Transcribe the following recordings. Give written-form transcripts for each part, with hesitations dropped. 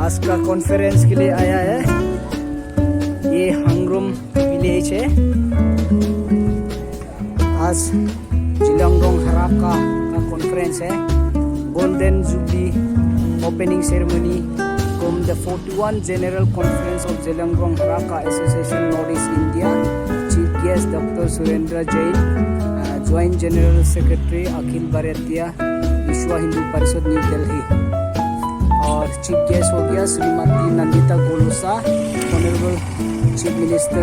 आज का कॉन्फ्रेंस के लिए आया है। ये हंगरुम विलेज है। आज जिलांगरोंग हराका का कॉन्फ्रेंस है। Golden jubilee opening ceremony from the 41 General Conference of Jelangong Haraka Association Northeast India. Chief guest Dr. Surendra Jain, Joint General Secretary Akhil Bharatiya विश्व हिंदू परिषद न्यू दिल्ली। और चीफ गेस्ट हो गया Shrimati Nandita Golusa, honourable chief minister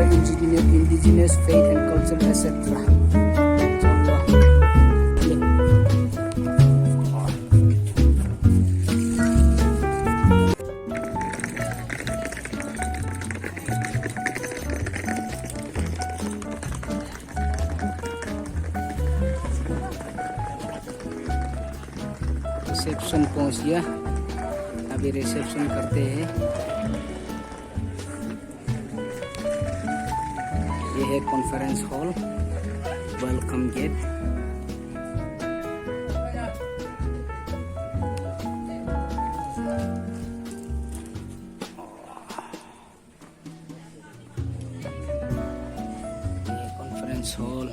indigenous faith and culture etcetera. Reception पहुंच गया, अभी reception करते हैं। ये है कॉन्फ्रेंस हॉल, वेलकम गेट। ये conference hall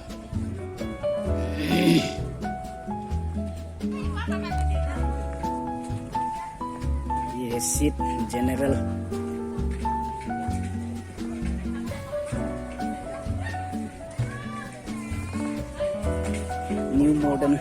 seat general. New modern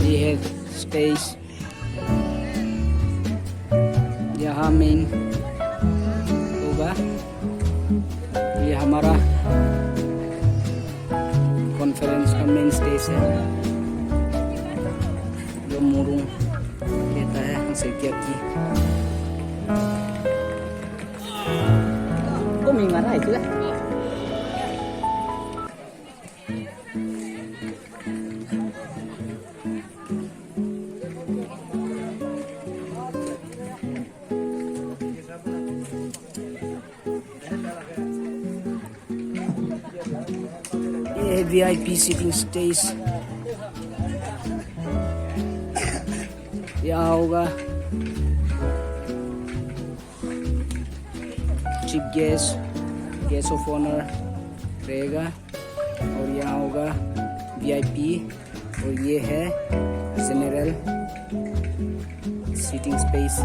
ये है स्टेज, यहाँ मेन होगा। ये हमारा कॉन्फ्रेंस का मेन स्टेज है, जो मोरू कहता है उसे क्या की तो मिंगा ना है। VIP सीटिंग स्टेज यहाँ होगा। चीफ गेस्ट ऑफ ऑनर रहेगा, और यहाँ होगा VIP, और ये है जनरल सीटिंग स्पेस।